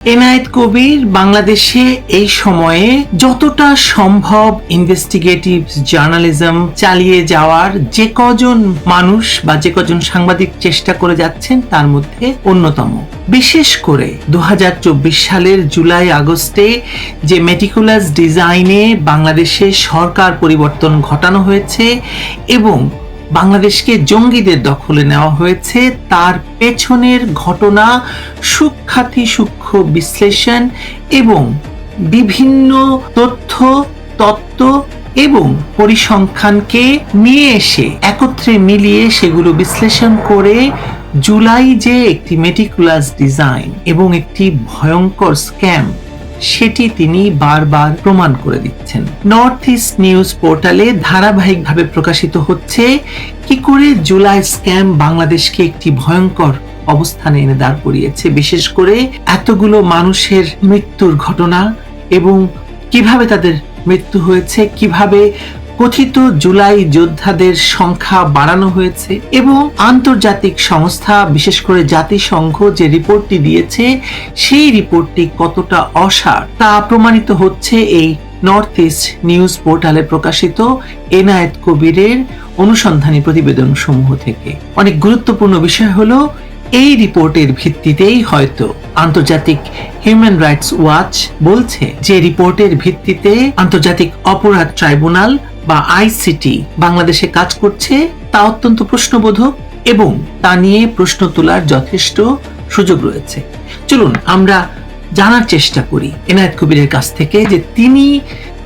এনায়েত কবির বাংলাদেশে এই সময়ে যতটা সম্ভব ইনভেস্টিগেটিভ জার্নালিজম চালিয়ে যাওয়ার যে কজন মানুষ বা যে কজন সাংবাদিক চেষ্টা করে যাচ্ছেন তার মধ্যে অন্যতম। বিশেষ করে 2024 সালের জুলাই আগস্টে যে মেটিকুলাস ডিজাইনে বাংলাদেশে সরকার পরিবর্তন ঘটানো হয়েছে এবং বাংলাদেশকে জঙ্গিদের দখলে নেওয়া হয়েছে, তার পেছনের ঘটনা সূক্ষ্মাতি সূক্ষ্ম বিশ্লেষণ এবং বিভিন্ন তথ্য, তত্ত্ব এবং পরিসংখ্যানকে নিয়ে এসে একত্রে মিলিয়ে সেগুলো বিশ্লেষণ করে জুলাই যে একটি মেটিকুলাস ডিজাইন এবং একটি ভয়ঙ্কর স্ক্যাম সেটি তিনি বারবার প্রমাণ করে দিচ্ছেন। নর্থ ইস্ট নিউজ পোর্টালে ধারাবাহিকভাবে প্রকাশিত হচ্ছে কি করে জুলাই স্ক্যাম বাংলাদেশকে একটি ভয়ঙ্কর অবস্থানে এনে দাঁড় করিয়েছে, বিশেষ করে এতগুলো মানুষের মৃত্যুর ঘটনা এবং কিভাবে তাদের মৃত্যু হয়েছে, কিভাবে কথিত জুলাই যোদ্ধাদের সংখ্যা বাড়ানো হয়েছে এবং আন্তর্জাতিক সংস্থা বিশেষ করে জাতিসংঘ যে রিপোর্টটি দিয়েছে সেই রিপোর্টটি কতটা অসার তা প্রমাণিত হচ্ছে এই নর্থ ইস্ট নিউজ পোর্টালে প্রকাশিত এনায়েত কবিরের অনুসন্ধানী প্রতিবেদন সমূহ থেকে। অনেক গুরুত্বপূর্ণ বিষয় হলো এই রিপোর্টের ভিত্তিতেই হয়তো আন্তর্জাতিক হিউম্যান রাইটস ওয়াচ বলছে যে রিপোর্টের ভিত্তিতে আন্তর্জাতিক অপরাধ ট্রাইব্যুনাল বা আইসিটি বাংলাদেশে কাজ করছে তা অত্যন্ত প্রশ্নবোধক এবং তা নিয়ে প্রশ্ন তোলার যথেষ্ট সুযোগ রয়েছে। চলুন আমরা জানার চেষ্টা করি এনায়েত কবিরের কাছ থেকে যে তিনি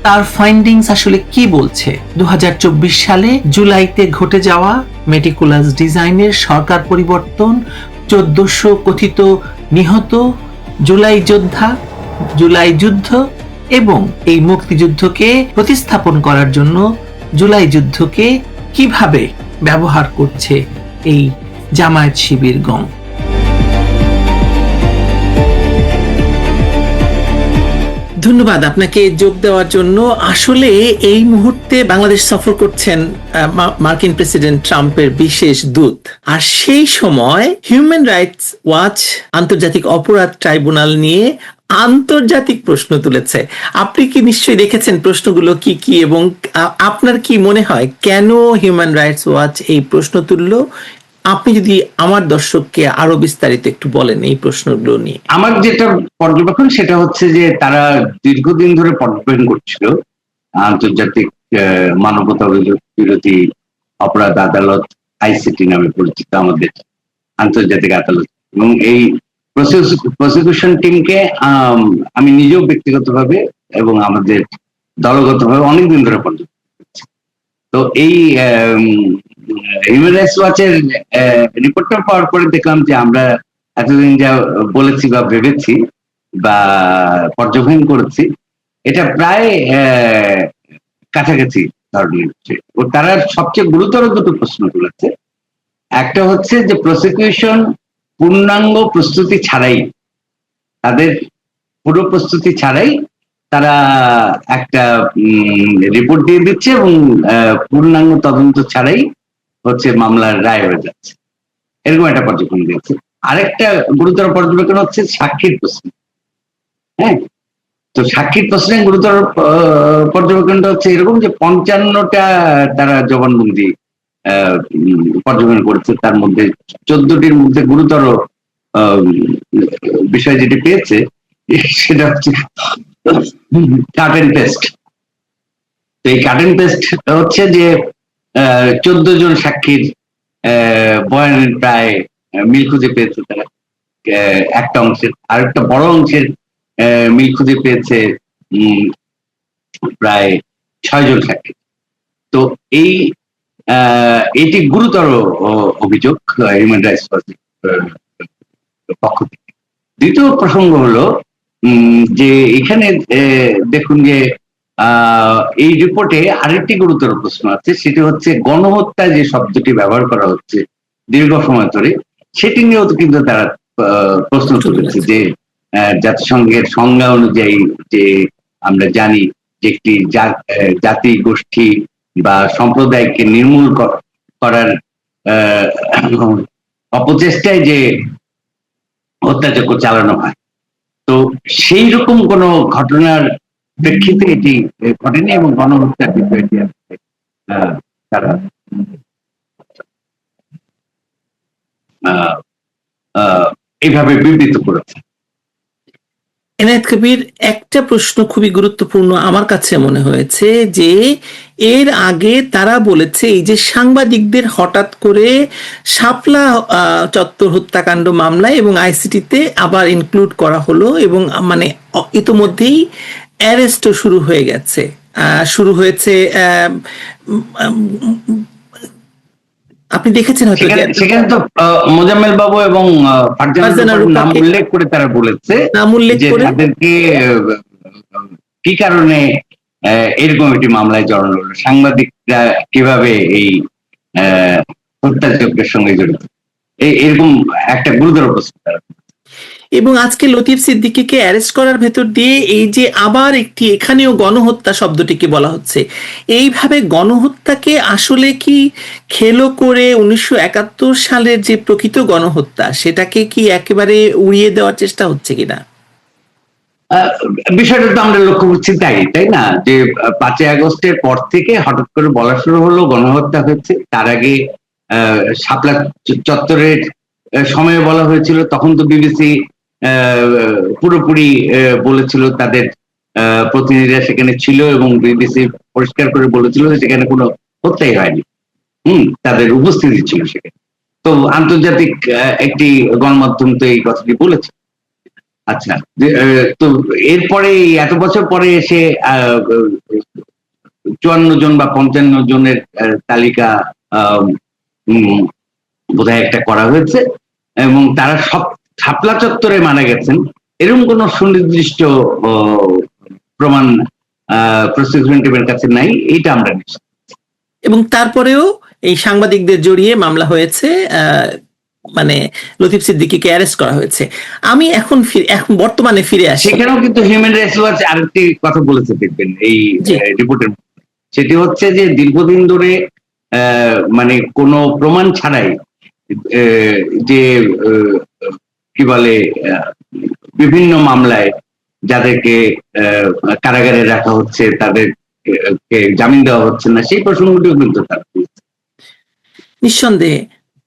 তার ফাইন্ডিংস আসলে কি বলছে। 2024 সালে জুলাইতে ঘটে যাওয়া মেটিকুলাস ডিজাইনের সরকার পরিবর্তন, 1400 কথিত নিহত জুলাই যোদ্ধা, জুলাই যুদ্ধ এবং এই মুক্তিযুদ্ধকে প্রতিস্থাপন করার জন্য জুলাই যুদ্ধকে কিভাবে ব্যবহার করছে এই জামায়াত শিবিরগণ। ধন্যবাদ আপনাকে যোগ দেওয়ার জন্য। আসলে এই মুহূর্তে বাংলাদেশ সফর করছেন মার্কিন প্রেসিডেন্ট ট্রাম্পের বিশেষ দূত, আর সেই সময় হিউম্যান রাইটস ওয়াচ আন্তর্জাতিক অপরাধ ট্রাইব্যুনাল নিয়ে আন্তর্জাতিক প্রশ্ন তুলেছে। আপনি কি নিশ্চয়ই দেখেছেন প্রশ্নগুলো কি কি এবং আপনার কি মনে হয় কেন হিউম্যান রাইটস ওয়াচ এই প্রশ্ন তুললো? আপনি যদি আমার দর্শককে আরো বিস্তারিত একটু বলেন এই প্রশ্নগুলো নিয়ে। আমার যেটা পর্যবেক্ষণ সেটা হচ্ছে যে তারা দীর্ঘদিন ধরে পর্যবেক্ষণ করছিল আন্তর্জাতিক মানবতা বিরোধী অপরাধ আদালত আইসিটি নামে পরিচিত আমাদের আন্তর্জাতিক আদালত, এবং এই প্রসিকিউশন টিমকে আমি নিজেও ব্যক্তিগতভাবে এবং আমাদের দলগতভাবে অনেকদিন ধরে পর্যবেক্ষণ করছি। তো এই হিউম্যান রাইটস ওয়াচের রিপোর্টটা পাওয়ার পরে দেখলাম যে আমরা এতদিন যা বলেছি বা ভেবেছি বা পর্যবেক্ষণ করেছি এটা প্রায় কাছাকাছি ধরনের হচ্ছে। ও তারা সবচেয়ে গুরুতর দুটো প্রশ্ন তুলেছে। একটা হচ্ছে যে প্রসিকিউশন পূর্ণাঙ্গ প্রস্তুতি ছাড়াই, তাদের পুরো প্রস্তুতি ছাড়াই তারা একটা রিপোর্ট দিয়ে দিচ্ছে এবং পূর্ণাঙ্গ তদন্ত ছাড়াই হচ্ছে মামলার রায় হয়ে যাচ্ছে, এরকম একটা পর্যবেক্ষণ দিয়েছে। আরেকটা গুরুতর পর্যবেক্ষণ হচ্ছে সাক্ষীর প্রশ্ন। হ্যাঁ, তো সাক্ষীর প্রশ্নে গুরুতর পর্যবেক্ষণটা হচ্ছে এরকম যে 55টা তারা জবানবন্দি পর্যবেক্ষণ করেছে, তার মধ্যে 14টির মধ্যে গুরুতর বিষয় যেটি পেয়েছে সেটা হচ্ছে কাট এন্ড পেস্ট। তো এই কাট এন্ড পেস্ট হচ্ছে যে 14 জন সাক্ষীর বয়ানের প্রায় মিল খুঁজে পেয়েছে তারা একটা অংশের, আর একটা বড় অংশের মিল খুঁজে পেয়েছে প্রায় 6 জন সাক্ষী। তো এটি গুরুতর অভিযোগ হিউম্যান রাইটস ওয়াচের পক্ষ থেকে। দ্বিতীয় প্রসঙ্গ হলো যে এখানে দেখুন যে এই রিপোর্টে আরেকটি গুরুতর প্রশ্ন আছে, সেটি হচ্ছে গণহত্যা যে শব্দটি ব্যবহার করা হচ্ছে দীর্ঘ সময় ধরে, সেটি নিয়েও কিন্তু তারা প্রশ্ন তুলেছে যে জাতিসংঘের সংজ্ঞা অনুযায়ী যে আমরা জানি যে একটি জাতি, গোষ্ঠী বা সম্প্রদায়কে নির্মূল করার অপচেষ্টায় যে হত্যাযজ্ঞ চালানো হয়, তো সেই রকম কোন ঘটনার প্রেক্ষিতে এটি ঘটেনি এবং গণহত্যার বিষয়টি তারা এইভাবে বিবৃত করেছে। এনায়েত কবির, একটা প্রশ্ন খুবই গুরুত্বপূর্ণ আমার কাছে মনে হয়েছে যে এর আগে তারা বলেছে এই যে সাংবাদিকদের হঠাৎ করে শাপলা চত্বর হত্যাকাণ্ড মামলায় এবং আইসিটিতে আবার ইনক্লুড করা হলো এবং মানে ইতোমধ্যেই অ্যারেস্টও শুরু হয়ে গেছে, শুরু হয়েছে। আপনি দেখেছেন হয়তো সেখানে তো মোজাম্মেল বাবু এবং ফারজানার নাম উল্লেখ করে তারা বলেছে যে তাদেরকে কি কারণে এরকম একটি মামলায় জড়ানো হলো, সাংবাদিকরা কিভাবে এই হত্যাযজ্ঞের সঙ্গে জড়িত, এরকম একটা গুরুতর প্রশ্ন তারা। এবং আজকে লতিফ সিদ্দিকীকে অ্যারেস্ট করার ভেতর দিয়ে এই যে আবার একটি এখানেও গণহত্যা শব্দটিকে বলা হচ্ছে, এইভাবে গণহত্যাকে আসলে কি খেলো করে 1971 সালের যে প্রকৃত গণহত্যা সেটাকে কি একেবারে উড়িয়ে দেওয়ার চেষ্টা হচ্ছে কিনা? বিষয়টা তো আমরা লক্ষ্য করছি তাই না, যে 5ই আগস্টের পর থেকে হঠাৎ করে বলা শুরু হলো গণহত্যা হচ্ছে। তার আগে শাপলা চত্বরের সময়ে বলা হয়েছিল, তখন তো বিবিসি পুরোপুরি বলেছিল, তাদের প্রতিনিধিরা সেখানে ছিল এবং বিবিসি পরিষ্কার করে বলেছিল যে সেখানে কোনো হত্যাই হয়নি, তাদের উপস্থিতি ছিল সেখানে। তো আন্তর্জাতিক একটি গণমাধ্যম তো এই কথাটি বলেছে। আচ্ছা, তো এরপরে এত বছর পরে এসে 54 জন বা 55 জনের তালিকা বোধহয় একটা করা হয়েছে এবং তারা সব শাপলা চত্বরে মারা গেছেন, এরকম কোন সুনির্দিষ্ট প্রমাণ প্রসিকিউশন টিমের কাছে নাই, এইটা আমরা নিশ্চিত। এবং তারপরেও এই সাংবাদিকদের জড়িয়ে মামলা হয়েছে, মানে লতিফ সিদ্দিকীকে অ্যারেস্ট করা হয়েছে। আমি এখন বর্তমানে ফিরে আসি, সেখানেও কিন্তু হিউম্যান রাইটস ওয়াচ আরেকটি কথা বলেছে দেখবেন এই রিপোর্টের, সেটি হচ্ছে যে দীর্ঘদিন ধরে মানে কোনো প্রমাণ ছাড়াই যে কি বলে বিভিন্ন মামলায় যাদেরকে কারাগারে রাখা হচ্ছে তাদেরকে জামিন দেওয়া হচ্ছে না, সেই প্রসঙ্গটিও কিন্তু তারা নিঃসন্দেহে।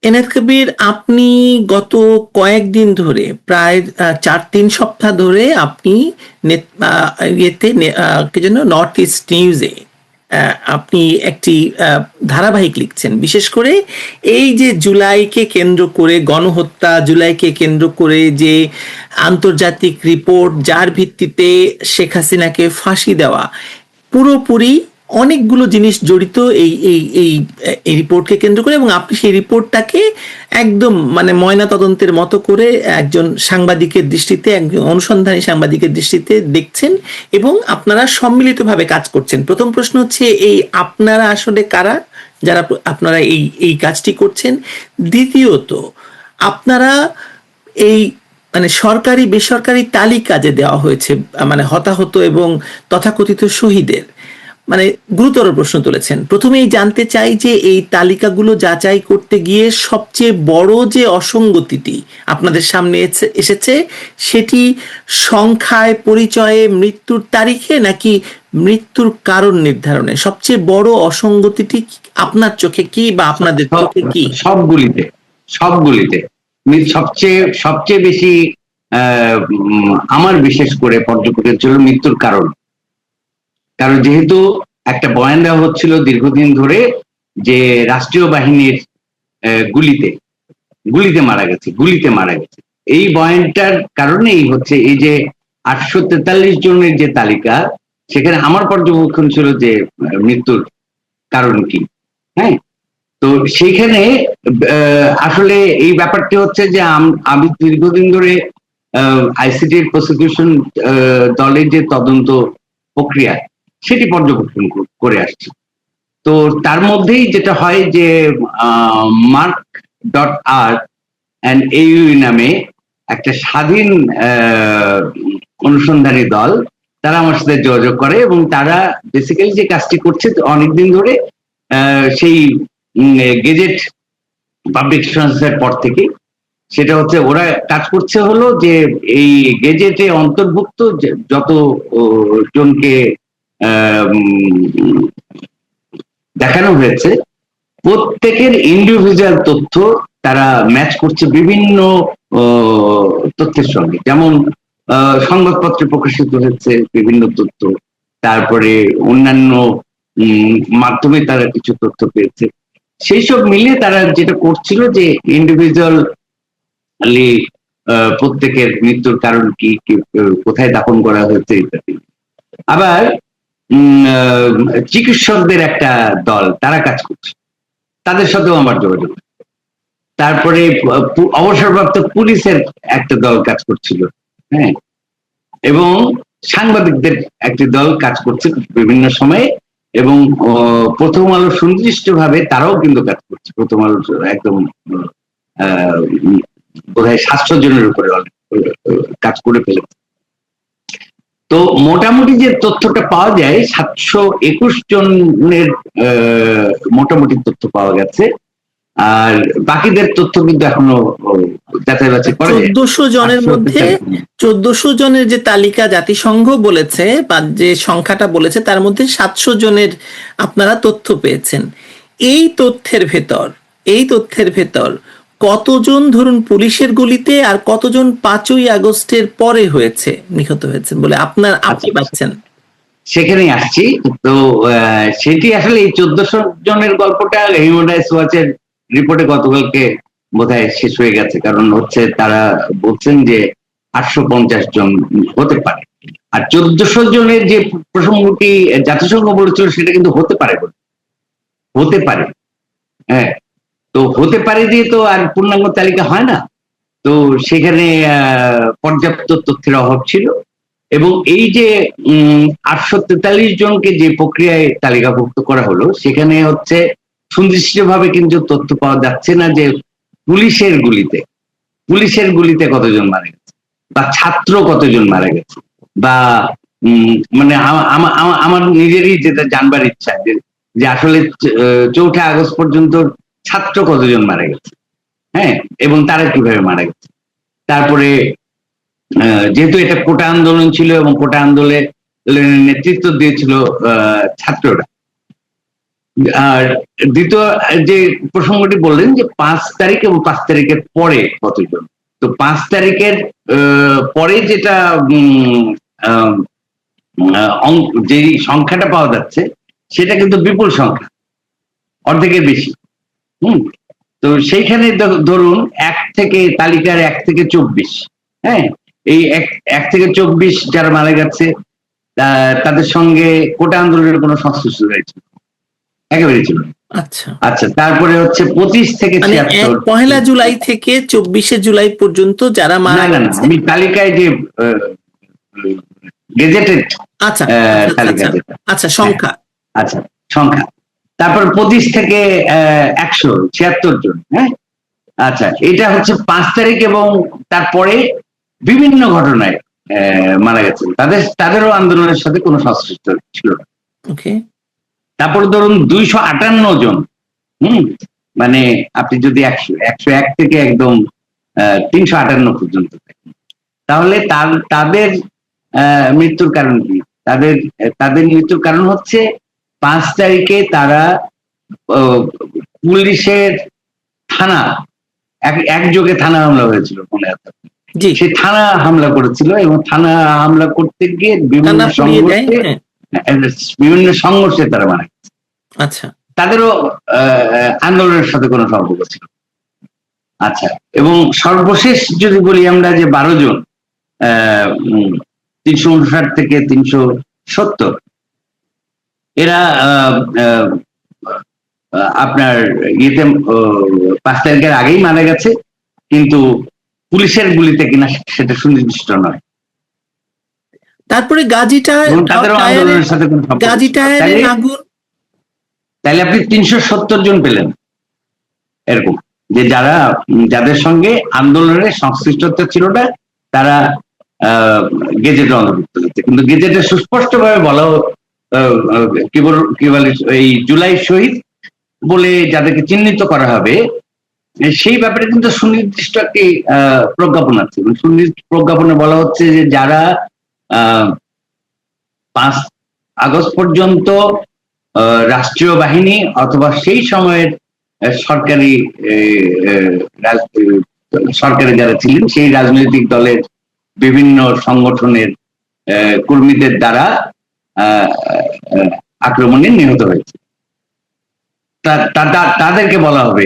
এনায়েত কবির, আপনি গত কয়েকদিন ধরে প্রায় 4-3 সপ্তাহ ধরে আপনি কি যেন নর্থ ইস্ট নিউজে আপনি একটি ধারাবাহিক লিখছেন, বিশেষ করে এই যে জুলাইকে কেন্দ্র করে গণহত্যা, জুলাইকে কেন্দ্র করে যে আন্তর্জাতিক রিপোর্ট যার ভিত্তিতে শেখ হাসিনাকে ফাঁসি দেওয়া, পুরোপুরি অনেকগুলো জিনিস জড়িত এই এই এই এই রিপোর্টকে কেন্দ্র করে, এবং আপনি সেই রিপোর্টটাকে একদম মানে ময়না তদন্তের মতো করে একজন সাংবাদিকের দৃষ্টিতে, একজন অনুসন্ধানী সাংবাদিকের দৃষ্টিতে দেখছেন এবং আপনারা সম্মিলিতভাবে কাজ করছেন। প্রথম প্রশ্ন হচ্ছে, এই আপনারা আসলে কারা যারা আপনারা এই এই কাজটি করছেন? দ্বিতীয়ত, আপনারা এই মানে সরকারি বেসরকারি তালিকা যে দেওয়া হয়েছে মানে হতাহত এবং তথাকথিত শহীদের, মানে গুরুতর প্রশ্ন তুলেছেন। প্রথমেই জানতে চাই যে এই তালিকাগুলো যাচাই করতে গিয়ে সবচেয়ে বড় যে অসঙ্গতিটি আপনাদের সামনে এসেছে সেটি সংখ্যায়, পরিচয়ে, মৃত্যুর তারিখে নাকি মৃত্যুর কারণ নির্ধারণে? সবচেয়ে বড় অসঙ্গতিটি আপনার চোখে কি বা আপনাদের চোখে কি? সবগুলিতে সবচেয়ে বেশি আমার বিশেষ করে পর্যবেক্ষণের জন্য মৃত্যুর কারণ যেহেতু একটা বয়ান দেওয়া হচ্ছিল দীর্ঘদিন ধরে যে রাষ্ট্রীয় বাহিনীর গুলিতে মারা গেছে, এই বয়ানটার কারণেই হচ্ছে এই যে 843 জনের যে তালিকা, সেখানে আমার পর্যবেক্ষণ ছিল যে মৃত্যুর কারণ কি। হ্যাঁ, তো সেইখানে আসলে এই ব্যাপারটি হচ্ছে যে আমি দীর্ঘদিন ধরে আইসিটির প্রসিকিউশন দলের যে তদন্ত প্রক্রিয়া সেটি পর্যবেক্ষণ করে আসছি। তো তার মধ্যেই যেটা হয় যে mark.r&au নামে একটা স্বাধীন অনুসন্ধানী দল, তারা আমার সাথে যোগাযোগ করে এবং তারা বেসিক্যালি যে কাজটি করছে অনেকদিন ধরে সেই গেজেট পাবলিকেশনের পর থেকে সেটা হচ্ছে ওরা কাজ করছে হলো যে এই গেজেটে অন্তর্ভুক্ত যত জনকে দেখানো হয়েছে প্রত্যেকের ইন্ডিভিজুয়াল তথ্য তারা ম্যাচ করছে বিভিন্ন তথ্যের সঙ্গে। যেমন সংবাদপত্রে প্রকাশিত হয়েছে বিভিন্ন তথ্য, তারপরে অন্যান্য মাধ্যমে তারা কিছু তথ্য পেয়েছে। সেই সব মিলিয়ে তারা যেটা করছিল যে ইন্ডিভিজুয়ালি প্রত্যেকের মৃত্যুর কারণ কি, কোথায় দাফন করা হয়েছে ইত্যাদি। আবার চিকিৎসকদের একটা দল তারা কাজ করছে, তাদের সাথেও আমার যোগাযোগ। তারপরে অবসরপ্রাপ্ত পুলিশের একটা দল কাজ করছিল, হ্যাঁ, এবং সাংবাদিকদের একটি দল কাজ করছে বিভিন্ন সময়ে, এবং প্রথম আলো সুনির্দিষ্টভাবে তারাও কিন্তু কাজ করছে। প্রথম আলো একদম বোধহয় 700 জনের উপরে কাজ করে ফেলেছে। তো মোটামুটি যে তথ্যটা পাওয়া যায় 721 জনের মোটামুটি তথ্য পাওয়া গেছে, আর বাকিদের তথ্য কিন্তু এখনো যাচাই বাছাই করা যায়। 1400 জনের মধ্যে 1400 জনের যে তালিকা জাতিসংঘ বলেছে বা যে সংখ্যাটা বলেছে তার মধ্যে 700 জনের আপনারা তথ্য পেয়েছেন। এই তথ্যের ভেতর কতজন ধরুন পুলিশের গুলিতে আর কতজন 5ই আগস্টের পরে নিহত হয়েছে বলে আপনি পাচ্ছেন? সেখানেই আসছি। তো সেটি আসলে এই 1400 জনের গল্পটা হিউম্যান রাইটস ওয়াচের রিপোর্টে গতকালকে বোধহয় শেষ হয়ে গেছে। কারণ হচ্ছে তারা বলছেন যে 850 জন হতে পারে, আর 1400 জনের যে প্রসঙ্গটি জাতিসংঘ বলেছিল সেটা কিন্তু হতে পারে, হ্যাঁ। তো হতে পারে দিয়ে তো আর পূর্ণাঙ্গ তালিকা হয় না। তো সেখানে পর্যাপ্ত তথ্যের অভাব ছিল, এবং এই যে 843 জনকে যে প্রক্রিয়ায় তালিকাভুক্ত করা হলো সেখানে হচ্ছে সুনির্দিষ্টভাবে কিন্তু তথ্য পাওয়া যাচ্ছে না যে পুলিশের গুলিতে কতজন মারা গেছে, বা ছাত্র কতজন মারা গেছে, বা মানে আমার নিজেরই যেটা জানবার ইচ্ছা যে আসলে 4 আগস্ট পর্যন্ত ছাত্র কতজন মারা গেছে, হ্যাঁ, এবং তারা কিভাবে মারা গেছে। তারপরে যেহেতু এটা কোটা আন্দোলন ছিল এবং কোটা আন্দোলনের নেতৃত্ব দিয়েছিল ছাত্ররা। আর দ্বিতীয় যে প্রসঙ্গটি বললেন যে 5 তারিখ এবং 5 তারিখের পরে কতজন, তো 5 তারিখের পরে যেটা যে সংখ্যাটা পাওয়া যাচ্ছে সেটা কিন্তু বিপুল সংখ্যা, অর্ধেকের বেশি। তো সেইখানে ধরুন তালিকার 1 থেকে 24, হ্যাঁ, এই 1 থেকে 24 যারা মারা গেছে তাদের সঙ্গে কোটা আন্দোলনের কোনো সংশ্লিষ্ট রয়েছে একেবারে ছিল। আচ্ছা, তারপরে হচ্ছে 25 থেকে 76, 1 জুলাই থেকে 24 জুলাই পর্যন্ত যারা মারা গেছে, আমি তালিকায় যে গেজেটেড সংখ্যা, তারপর 25 থেকে 176 জন, হ্যাঁ। আচ্ছা, এটা হচ্ছে 5 তারিখ এবং তারপরে বিভিন্ন ঘটনায় মারা গেছে, তাদেরও আন্দোলনের সাথে কোনো সংশ্লিষ্ট ছিল না। তারপর ধরুন 258 জন, মানে আপনি যদি 101 থেকে একদম 358 পর্যন্ত দেখেন, তাহলে তাদের মৃত্যুর কারণ কি? তাদের মৃত্যুর কারণ হচ্ছে 5 তারিখে তারা পুলিশের থানা একযোগে থানা হামলা হয়েছিল, মনে আছে? সে থানা হামলা করেছিল, এবং থানা হামলা করতে গিয়ে বিভিন্ন সংঘর্ষে তারা মারা গেছে। আচ্ছা, তাদেরও আন্দোলনের সাথে কোনো সম্পর্ক ছিল। আচ্ছা, এবং সর্বশেষ যদি বলি আমরা যে 12 জন 359 থেকে 370, এরা আপনার ইয়েতে 5 তারিখের আগেই মারা গেছে, কিন্তু পুলিশের গুলিতে কিনা সেটা সুনির্দিষ্ট নয়। তারপরে তাহলে আপনি 370 জন পেলেন এরকম, যে যাদের সঙ্গে আন্দোলনের সংশ্লিষ্টতা ছিল না, তারা গেজেটে অন্তর্ভুক্ত হচ্ছে। কিন্তু গেজেটে সুস্পষ্টভাবে বলা কি বলে এই জুলাই শহীদ বলে যাদেরকে চিহ্নিত করা হবে সেই ব্যাপারে কিন্তু সুনির্দিষ্ট একটি প্রজ্ঞাপন আছে। সুনির্দিষ্ট প্রজ্ঞাপনে বলা হচ্ছে যে যারা 5 আগস্ট পর্যন্ত রাষ্ট্রীয় বাহিনী অথবা সেই সময়ের সরকারি সরকারে যারা ছিলেন সেই রাজনৈতিক দলের বিভিন্ন সংগঠনের কর্মীদের দ্বারা আক্রমণে নিহত হয়েছে, তাদেরকে বলা হবে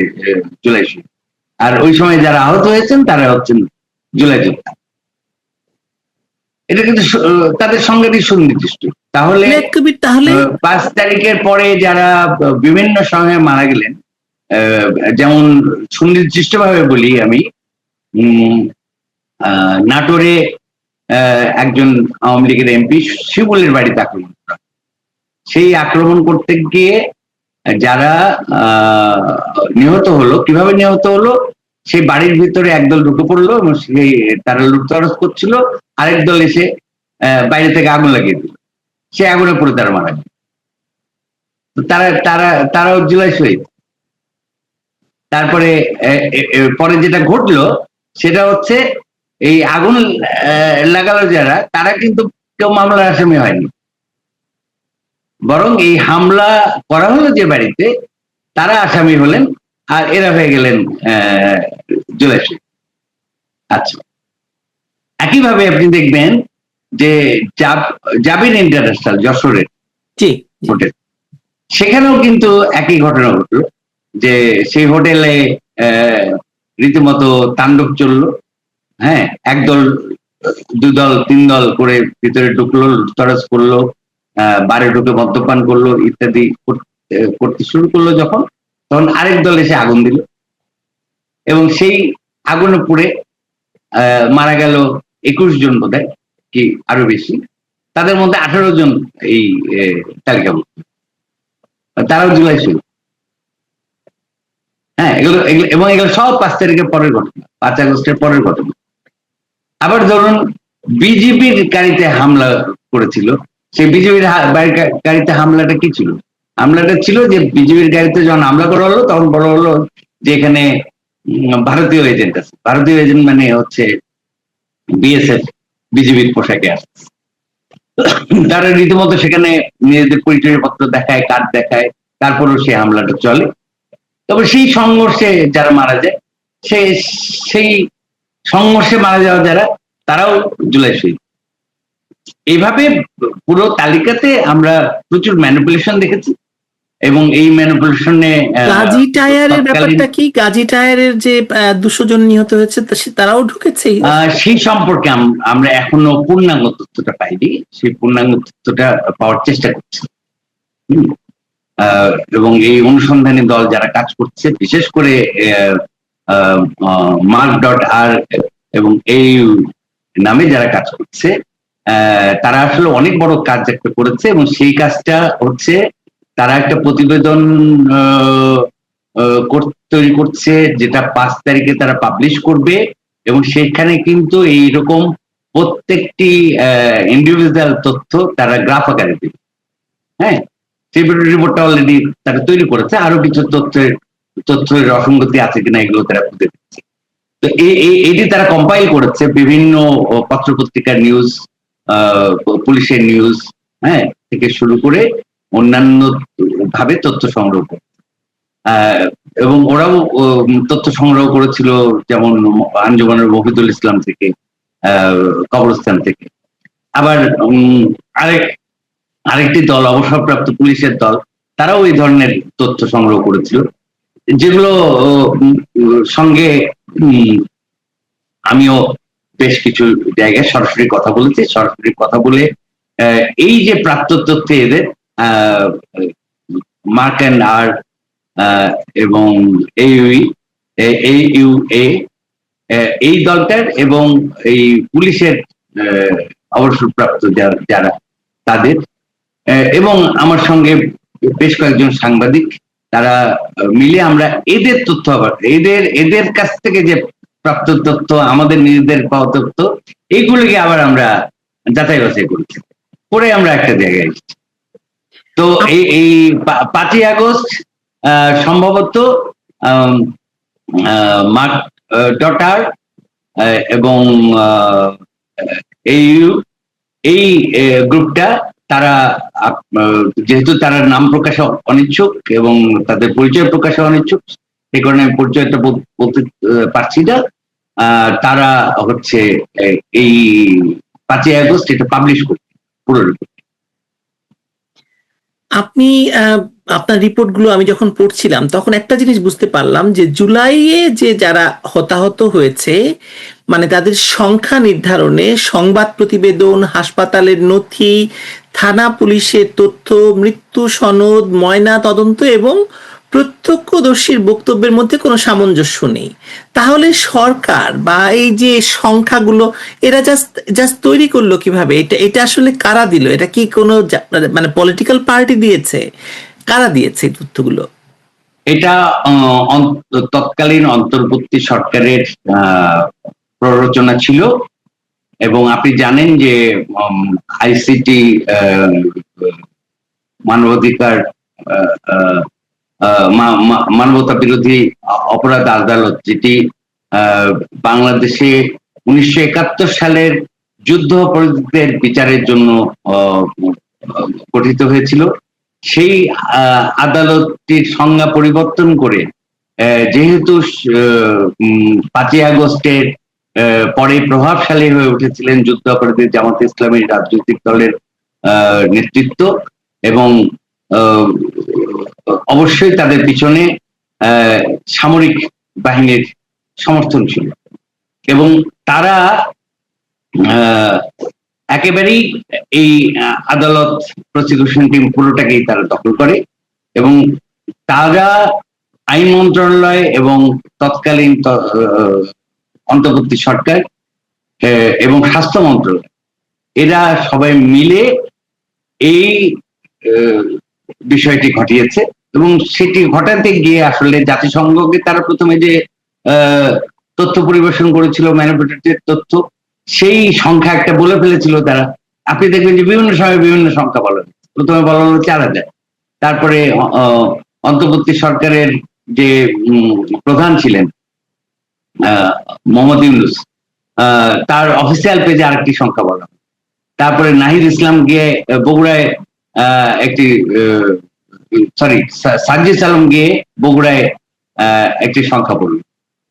জুলাই শহীদ। আর ওই সময় যারা আহত হয়েছেন তারা হচ্ছেন জুলাই যোদ্ধা। এটা কিন্তু তাদের সংজ্ঞাটি সুনির্দিষ্ট। তাহলে 5 তারিখের পরে যারা বিভিন্ন সময়ে মারা গেলেন, যেমন সুনির্দিষ্ট ভাবে বলি আমি, নাটোরে একজন আওয়ামী লীগের এমপি শিমুলের বাড়িতে আক্রমণ করা। সেই আক্রমণ করতে গিয়ে যারা নিহত হলো, কিভাবে নিহত হলো, সেই বাড়ির ভিতরে একদল ঢুকে পড়লো এবং সেই তারা লুটতরাজ করছিল, আরেক দল এসে বাইরে থেকে আগুন লাগিয়ে দিল, সে আগুনে পড়ে তারা মারা গেল। তারাও জুলাই শহীদ। তারপরে পরে যেটা ঘটলো সেটা হচ্ছে এই আগুন লাগালো যারা, তারা কিন্তু কেউ মামলার আসামি হয়নি, বরং এই হামলা করা হলো যে বাড়িতে তারা আসামি হলেন, আর এরা হয়ে গেলেন জুলাই শহীদ। আচ্ছা, একইভাবে আপনি দেখবেন যে জাবিন ইন্টারন্যাশনাল যশোরের হোটেল, সেখানেও কিন্তু একই ঘটনা ঘটলো, যে সেই হোটেলে রীতিমতো তাণ্ডব চললো। হ্যাঁ, একদল, 2 দল 3 দল করে ভিতরে ঢুকলো, লুটতরাজ করলো, বাড়ি ঢুকে মদ্যপান করলো ইত্যাদি করতে শুরু করলো। তখন আরেক দল এসে আগুন দিল এবং সেই আগুনে পুড়ে মারা গেল 21 জন বোধহয়, কি আরো বেশি। তাদের মধ্যে 18 জন এই তালিকাভুক্ত, তারাও জুলাই শহীদ। হ্যাঁ, এগুলো সব 5 তারিখের পরের ঘটনা, 5 আগস্টের পরের ঘটনা। আবার ধরুন বিজেপির গাড়িতে হামলা করেছিল, সেই বিজেপির গাড়িতে হামলাটা কি ছিল? হামলাটা ছিল যে বিজেপির গাড়িতে যখন হামলা করা হলো তখন বলা হলো যে এখানে ভারতীয় এজেন্ট আছে। ভারতীয় এজেন্ট মানে হচ্ছে বিএসএফ, বিজেপির পোশাকে আসছে। তারা রীতিমতো সেখানে নিজেদের পরিচয়পত্র দেখায়, কার্ড দেখায়, তারপরেও সেই হামলাটা চলে। তবে সেই সংঘর্ষে যারা মারা যায়, সেই সংঘর্ষে মারা যাওয়া যারা, তারাও জুলাই শহীদ। এইভাবে পুরো তালিকাতে আমরা প্রচুর ম্যানিপুলেশন দেখেছি এবং এই ম্যানিপুলেশনে গাজী টায়ারের ব্যাপারটা কি? গাজী টায়ারের যে 200 জন নিহত হয়েছে তারাও ঢুকেছে? সেই সম্পর্কে আমরা এখনো পূর্ণাঙ্গ তথ্যটা পাইনি, সেই পূর্ণাঙ্গ তথ্যটা পাওয়ার চেষ্টা করছি। এবং এই অনুসন্ধানী দল যারা কাজ করছে, বিশেষ করে mark.r এবং এই নামে যারা কাজ করছে, তারা আসলে অনেক বড় কাজ একটা করেছে এবং সেই কাজটা হচ্ছে তারা একটা প্রতিবেদন তৈরি করছে, যেটা 5 তারিখে তারা পাবলিশ করবে এবং সেখানে কিন্তু এইরকম প্রত্যেকটি ইন্ডিভিজুয়াল তথ্য তারা গ্রাফ আকারে দেবে। হ্যাঁ, সেই রিপোর্টটা অলরেডি তারা তৈরি করেছে, আরো কিছু তথ্যের অসঙ্গতি আছে কিনা এগুলো তারা খুঁজে দিচ্ছে। তো এটি তারা কম্পাইল করেছে, বিভিন্ন পত্রপত্রিকার নিউজ, পুলিশের নিউজ, হ্যাঁ, থেকে শুরু করে অন্যান্য ভাবে তথ্য সংগ্রহ করে। এবং ওরাও তথ্য সংগ্রহ করেছিল, যেমন আঞ্জুমানের মফিদুল ইসলাম থেকে, কবরস্থান থেকে। আবার আরেকটি দল, অবসরপ্রাপ্ত পুলিশের দল, তারাও এই ধরনের তথ্য সংগ্রহ করেছিল, যেগুলো সঙ্গে আমিও বেশ কিছু জায়গায় সরাসরি কথা বলেছি। সরাসরি কথা বলে এই যে প্রাপ্ত তথ্যে এদের mark&r এবং AUA এই দলটার এবং এই পুলিশের অবসরপ্রাপ্ত যারা তাদের, এবং আমার সঙ্গে বেশ কয়েকজন সাংবাদিক, তারা মিলে আমরা এদের তথ্য, আবার এদের কাছ থেকে যে প্রাপ্ত তথ্য, আমাদের নিজেদের পাওয়া তথ্য, এইগুলোকে আবার আমরা যাচাই বাছাই করেছি, করে আমরা একটা জায়গায় এসেছি। তো এই 5ই আগস্ট সম্ভবত মার্ক ডটার এবং এই এই গ্রুপটা, তারা যেহেতু তারা নাম প্রকাশে অনিচ্ছুক এবং তাদের পরিচয় প্রকাশে অনিচ্ছুক, সেই কারণে আমি পরিচয়টা বলতে পারছি না। তারা হচ্ছে এই 5ই আগস্ট এটা পাবলিশ করছে পুরো রিপোর্ট। আপনি আপনার রিপোর্টগুলো আমি যখন পড়ছিলাম তখন একটা জিনিস বুঝতে পারলাম যে জুলাইয়ে যে যারা হতাহত হয়েছে, মানে তাদের সংখ্যা নির্ধারণে সংবাদ প্রতিবেদন, হাসপাতালের নথি, থানা পুলিশের তথ্য, মৃত্যু সনদ, ময়না তদন্ত এবং প্রত্যক্ষদর্শীর বক্তব্যের মধ্যে কোনো সামঞ্জস্য নেই। তাহলে সরকার বা এই যে সংখ্যাগুলো এরা জাস্ট তৈরি করলো কিভাবে? এটা আসলে কারা দিল? এটা কি কোনো মানে পলিটিক্যাল পার্টি দিয়েছে? কারা দিয়েছে এই তথ্যগুলো? এটা তৎকালীন অন্তর্বর্তী সরকারের প্ররোচনা ছিল, এবং আপনি জানেন যে আইসিটি মানবাধিকার মানবতা বিরোধী অপরাধ আদালত, যেটি বাংলাদেশে 1971 সালের যুদ্ধ অপরাধীদের বিচারের জন্য গঠিত হয়েছিল, সেই আদালতটির সংজ্ঞা পরিবর্তন করে, যেহেতু 5ই আগস্টের পরে প্রভাবশালী হয়ে উঠেছিলেন যুদ্ধ অপরাধী জামাতে ইসলামী রাজনৈতিক দলের নেতৃত্ব, এবং অবশ্যই তাদের পিছনে সামরিক বাহিনীর সমর্থন ছিল, এবং তারা একেবারেই এই আদালত প্রসিকিউশন টিম পুরোটাকেই তারা দখল করে, এবং তারা আইন মন্ত্রণালয় এবং তৎকালীন অন্তর্বর্তী সরকার এবং স্বাস্থ্য মন্ত্রণালয়, এরা সবাই মিলে এই বিষয়টি ঘটিয়েছে। এবং সেটি ঘটাতে গিয়ে আসলে জাতিসংঘকে তারা প্রথমে যে তথ্য পরিবেশন করেছিল, ম্যানিপুলেটেড তথ্য, সেই সংখ্যা একটা বলে ফেলেছিল তারা। আপনি দেখবেন যে বিভিন্ন সময় বিভিন্ন সংখ্যা বলা হয়েছে। প্রথমে বলা হলো 4000, তারপরে অন্তর্বর্তী সরকারের যে প্রধান ছিলেন মোহাম্মদ ইউনূস, তার অফিসিয়াল পেজে আরেকটি সংখ্যা বলা, তারপরে নাহিদ ইসলাম গিয়ে বগুড়ায় একটি সার্জিস আলম গিয়ে বগুড়ায় একটি সংখ্যা বলল,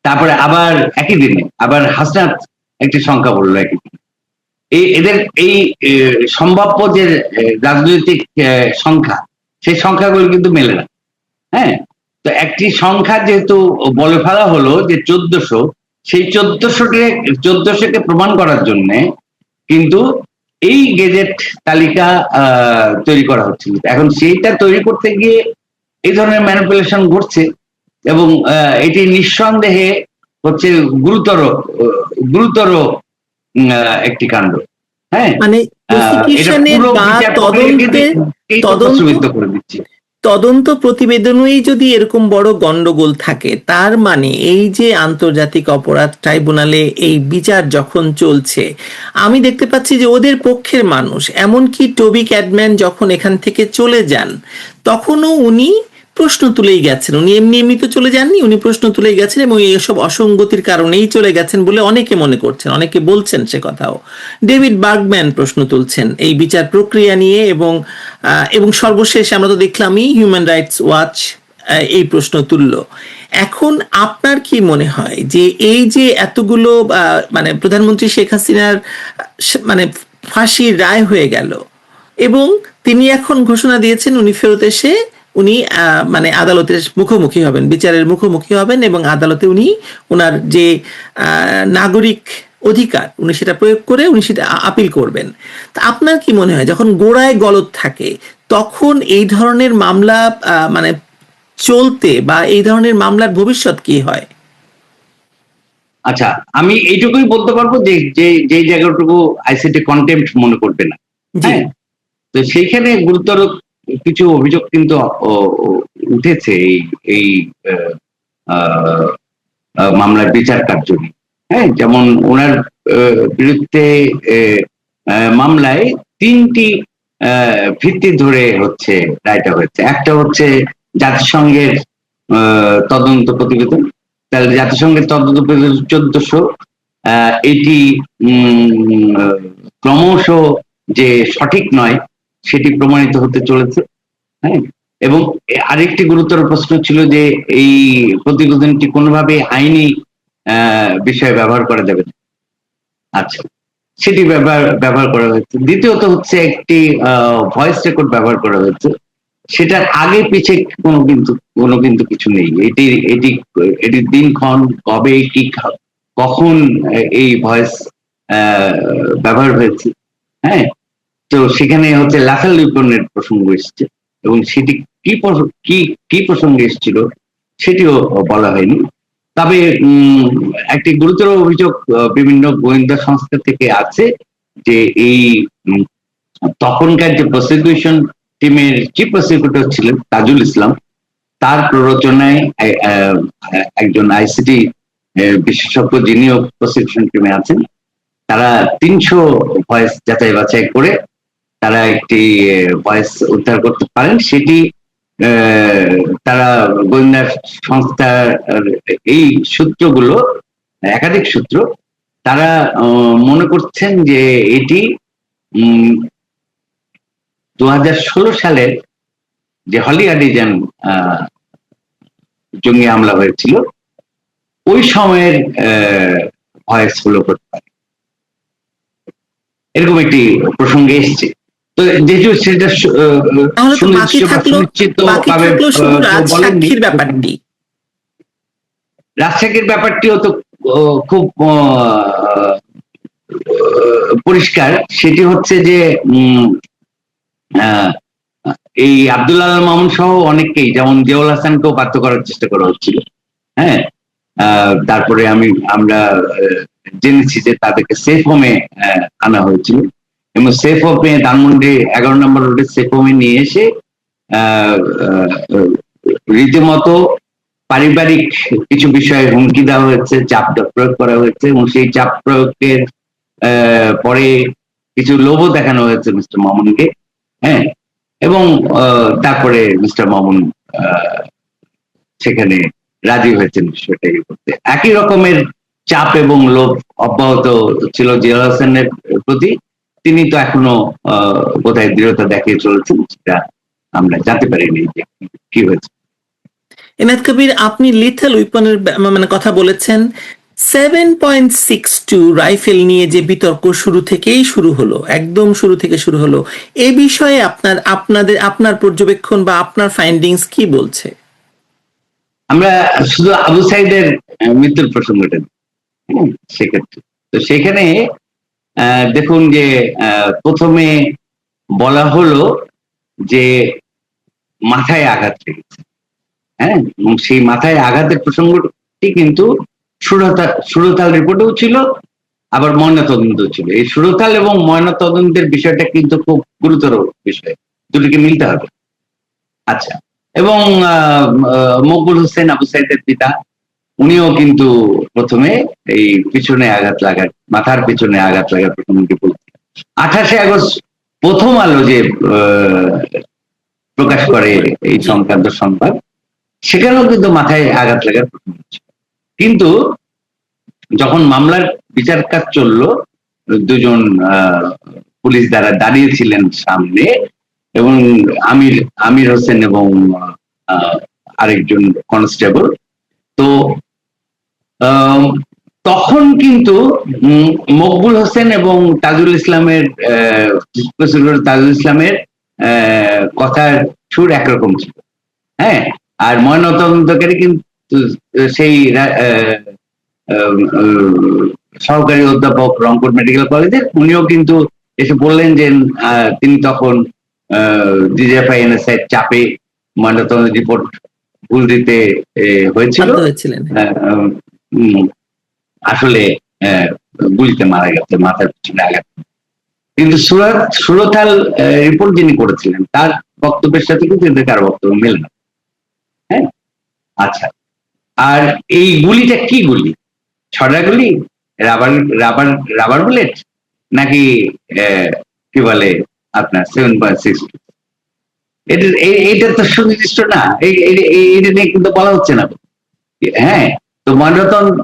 তারপরে আবার একই দিনে আবার হাসনাত একটি সংখ্যা বললো একই দিনে। এদের এই সম্ভাব্য যে রাজনৈতিক সংখ্যা, সেই সংখ্যাগুলো কিন্তু মেলে না। হ্যাঁ, তো একটি সংখ্যা যেহেতু বলে ফেলা হলো যে 1400, সেই 1400কে প্রমাণ করার জন্য কিন্তু এই গেজেট তালিকা তৈরি করা হচ্ছিল। এখন সেইটা তৈরি করতে গিয়ে এই ধরনের ম্যানিপুলেশন ঘটছে, এবং এটি নিঃসন্দেহে হচ্ছে গুরুতর একটি কাণ্ড। হ্যাঁ, মানে তদন্ত প্রতিবেদনেই যদি এরকম বড় গন্ডগোল থাকে, তার মানে এই যে আন্তর্জাতিক অপরাধ ট্রাইব্যুনালে এই বিচার যখন চলছে, আমি দেখতে পাচ্ছি যে ওদের পক্ষের মানুষ, এমনকি টবি ক্যাডম্যান যখন এখান থেকে চলে যান তখনও উনি প্রশ্ন তুলেই গেছেন। উনি এমনি তো চলে যাননি, উনি প্রশ্ন তুলেই গেছেন, এবং এইসব অসঙ্গতির কারণেই চলে গেছেন বলে অনেকে মনে করছেন, অনেকে বলছেন সে কথাও। ডেভিড বার্গম্যান প্রশ্ন তুলছেন এই বিচার প্রক্রিয়া নিয়ে, এবং সর্বশেষ আমরা তো দেখলামই হিউম্যান রাইটস ওয়াচ এই প্রশ্ন তুলল। এখন আপনার কি মনে হয় যে এই যে এতগুলো মানে প্রধানমন্ত্রী শেখ হাসিনার মানে ফাঁসির রায় হয়ে গেল, এবং তিনি এখন ঘোষণা দিয়েছেন উনি ফেরত এসে উনি মানে আদালতের মুখোমুখি হবেন, বিচারের মুখোমুখি হবেন, এবং আদালতে উনি ওনার যে নাগরিক অধিকার উনি সেটা প্রয়োগ করে উনি সেটা আপিল করবেন। তা আপনার কি মনে হয় যখন গোড়ায় গলদ থাকে তখন এই ধরনের মামলা মানে চলতে, বা এই ধরনের মামলার ভবিষ্যৎ কি হয়? আচ্ছা, আমি এইটুকুই বলতে পারবো যে যে জায়গাটুকু আইসিটি কন্টেম্পট মনে করবে না। হ্যাঁ, তো সেইখানে গুরুতর কিছু অভিযোগ কিন্তু উঠেছে এই মামলার বিচার কার্য। হ্যাঁ, যেমন ওনার বিরুদ্ধে মামলায় 3টি ভিত্তি ধরে হচ্ছে রায়টা হয়েছে। একটা হচ্ছে জাতিসংঘের তদন্ত প্রতিবেদন, তাহলে জাতিসংঘের তদন্ত 1400 এটি ক্রমশ যে সঠিক নয় সেটি প্রমাণিত হতে চলেছে। হ্যাঁ, এবং আরেকটি গুরুতর প্রশ্ন ছিল যে এই প্রতিবেদনটি কোনোভাবে আইনি বিষয়ে ব্যবহার করা যাবে না। আচ্ছা, সেটি ব্যবহার করা হয়েছে। দ্বিতীয়ত হচ্ছে একটি ভয়েস রেকর্ড ব্যবহার করা হয়েছে, সেটার আগে পিছে কোনো কিন্তু কিছু নেই। এটির দিনক্ষণ কবে কি কখন এই ভয়েস ব্যবহার হয়েছে। হ্যাঁ, তো সেখানে হচ্ছে লাথাল উইপনের প্রসঙ্গ এসেছে, এবং সেটি কি প্রসঙ্গে এসেছিল সেটিও বলা হয়নি। তবে একটি গুরুতর অভিযোগ বিভিন্ন গোয়েন্দা সংস্থা থেকে আছে যে এই তখনকার যে প্রসিকিউশন টিমের চিফ প্রসিকিউটর ছিলেন তাজুল ইসলাম, তার প্ররোচনায় একজন আইসিটি বিশেষজ্ঞ যিনিও প্রসিকিউশন টিমে আছেন, তারা 300 ভয়েস যাচাই বাছাই করে তারা একটি ভয়েস উদ্ধার করতে পারেন। সেটি তারা গোয়েন্দা সংস্থার এই সূত্রগুলো, একাধিক সূত্র, তারা মনে করছেন যে এটি 2016 সালের যে হলি আর্টিজান জঙ্গি হামলা হয়েছিল ওই সময়ের ভয়েস গুলো করতে পারে, এরকম একটি প্রসঙ্গে এসছে। তো যেহেতু সেটা রাজশাহীর ব্যাপারটিও তো খুব পরিষ্কার। সেটি হচ্ছে যে এই আব্দুল আল মামুন সহ অনেককেই, যেমন জিয়াউল হাসানকেও বাধ্য করার চেষ্টা করা হচ্ছিল। হ্যাঁ, তারপরে আমরা জেনেছি যে তাদেরকে সেফ হোমে আনা হয়েছিল, এবং সেফ হোমে ধানমন্ডি 11 নম্বর রোডে সেফ হোমে নিয়ে এসে রীতিমতো পারিবারিক কিছু বিষয়ে হুমকি দেওয়া হয়েছে, চাপ প্রয়োগ করা হয়েছে, এবং সেই চাপ প্রয়োগের পরে কিছু লোভও দেখানো হয়েছে মিস্টার মামুনকে। হ্যাঁ, এবং তারপরে মিস্টার মামুন সেখানে রাজি হয়েছেন সেটাই করতে। একই রকমের চাপ এবং লোভ অব্যাহত ছিল জিয়াউল হাসানের প্রতি। তিনি তো এখনো বোধহয় দৃঢ়তা দেখিয়ে চলেছেন, সেটা আমরা জানতে পারিনি যে কি হয়েছে। এনায়েত কবির, আপনি লিথাল উইপনের মানে কথা বলেছেন। 7.62 রাইফেল নিয়ে যে বিতর্ক একদম শুরু থেকে শুরু হলো, এ বিষয়ে আপনার পর্যবেক্ষণ বা আপনার ফাইন্ডিংস কি বলছে? আমরা শুধু আবু সাইদের মৃত্যুর প্রসঙ্গটা সেক্ষেত্রে তো সেখানে দেখুন যে প্রথমে বলা হলো যে মাথায় আঘাত লেগেছে। হ্যাঁ, এবং সেই মাথায় আঘাতের প্রসঙ্গটি কিন্তু সুরতাল রিপোর্টেও ছিল, আবার ময়নাতদন্ত ছিল। এই সুরতাল এবং ময়নাতদন্তের বিষয়টা কিন্তু খুব গুরুতর বিষয়, দুটিকে মিলতে হবে। আচ্ছা, এবং মকবুল হোসেন আবু সাইদের পিতা, উনিও কিন্তু প্রথমে এই মাথার পিছনে আঘাত লাগার প্রসঙ্গটি বলছেন। 28 আগস্ট প্রথম আলো যে প্রকাশ করে এই সংক্রান্ত সংবাদ, সেখানেও কিন্তু মাথায় আঘাত লাগার প্রসঙ্গ ছিল। কিন্তু যখন মামলার বিচার কাজ চললো, দুজন পুলিশ দ্বারা দাঁড়িয়েছিলেন সামনে, এবং আমির হোসেন এবং আরেকজন কনস্টেবল, তো তখন কিন্তু মকবুল হোসেন এবং তাজুল ইসলামের কথার সুর একরকম ছিল। হ্যাঁ, আর ময়নাতদন্তকারী কিন্তু সেই সহকারী অধ্যাপক রংপুর মেডিকেল কলেজের, উনিও কিন্তু এসে বললেন যে তিনি তখন ডিজিএফআই এনএসআই চাপে ময়নাতদন্ত রিপোর্ট ভুল দিতে হয়েছিল, আসলে গুলিতে মারা গেছে, মাথার পিছনে আঘাত। কিন্তু সুরতাল রিপোর্ট যিনি করেছিলেন তার বক্তব্যের সাথে কিন্তু এদের কারো বক্তব্য মেলে না। হ্যাঁ, আচ্ছা, আর এই গুলিটা কি গুলি? ছড়া গুলি, রাবার বুলেট, নাকি কি বলে আপনার 7.62? এটা তো সুনির্দিষ্ট না, এটা নিয়ে কিন্তু বলা হচ্ছে না। হ্যাঁ, তো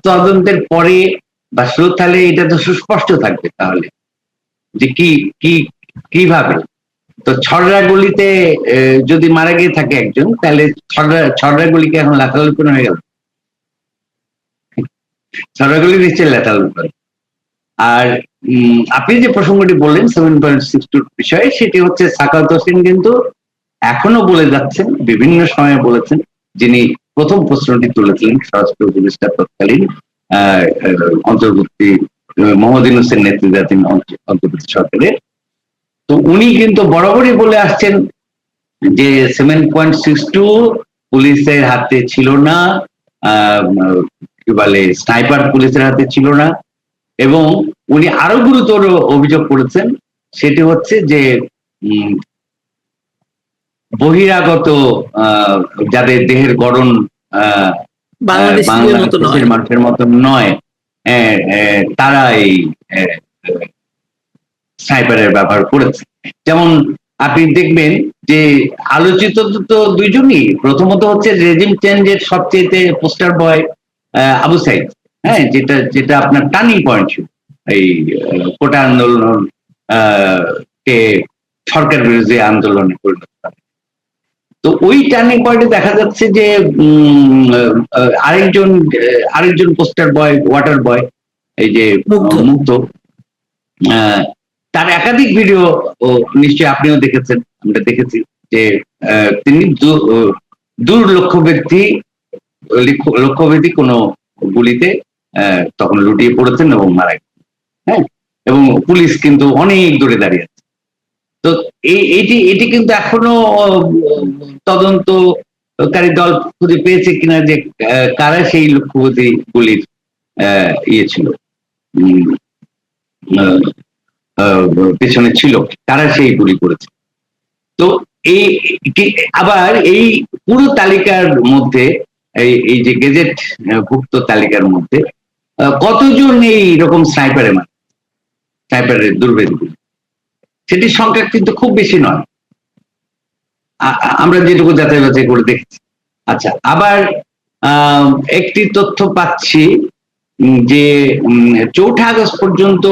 তদন্তের পরে বা শ্রোতালে এটা তো সুস্পষ্ট থাকবে তাহলে যে কি কি কিভাবে। তো ছড়রা গলিতে যদি মারা গিয়ে থাকে একজন, তাহলে ছড়রা গলিকে এখন লাথাল উপর হয়ে গেল, ছড়রা গলি নিশ্চয়ই লাথাল উপর। আর আপনি যে প্রসঙ্গটি বললেন 7.62 বিষয়ে, সেটি হচ্ছে সাকাওয়াত হোসেন কিন্তু এখনো বলে যাচ্ছেন, বিভিন্ন সময়ে বলেছেন, যিনি প্রথম প্রশ্নটি তুলেছিলেন স্বরাষ্ট্র উপদেষ্টা তৎকালীন অন্তর্বর্তী মোহাম্মদ ইউনূসের নেতৃত্বাধীন অন্তর্বর্তী সরকারের। তো উনি কিন্তু বরাবরই বলে আসছেন যে 7.62 পুলিশের হাতে ছিল না, কি বলে স্নাইপার পুলিশের হাতে ছিল না। এবং উনি আরো গুরুতর অভিযোগ করেছেন, সেটি হচ্ছে যে বহিরাগত যাদের দেহের গড়ন বাংলাদেশের মানুষের মতন নয়, তারা এই স্নাইপারের ব্যবহার করেছে। যেমন আপনি দেখবেন যে আলোচিত তো দুইজনই, প্রথমত হচ্ছে রেজিম চেঞ্জের সবচেয়ে পোস্টার বয় আবু সাইদ, হ্যাঁ, যেটা আপনার টার্নিং পয়েন্ট ছিল এই কোটা আন্দোলন কে সরকার বিরোধী আন্দোলনে পরিণত করে। তো ওই টার্নিং পয়েন্টে দেখা যাচ্ছে যে আরেকজন পোস্টার বয়, ওয়াটার বয়, এই যে মুক্ত, তার একাধিক ভিডিও নিশ্চয়ই আপনিও দেখেছেন, আমরা দেখেছি, যে তিনি লক্ষ্যভেদী কোনো গুলিতে তখন লুটিয়ে পড়েছেন এবং মারা গেছেন। হ্যাঁ, এবং পুলিশ কিন্তু অনেক দূরে দাঁড়িয়ে আছে। তো এটি কিন্তু এখনো তদন্তকারী দল খুঁজে পেয়েছে কিনা যে কারা সেই লক্ষ্যভেদী গুলির ইয়ে ছিল, পেছনে ছিল, তারা সেই গুলি করেছে। তো আবার এই পুরো তালিকার মধ্যে, এই যে গেজেট ভুক্ত তালিকার মধ্যে কতজন এইরকম স্নাইপারের দুর্ভেদগুলি, সেটির সংখ্যা কিন্তু খুব বেশি নয়, আমরা যেটুকু যাচাই বাছাই করে দেখছি। আচ্ছা, আবার একটি তথ্য পাচ্ছি যে 4 আগস্ট পর্যন্ত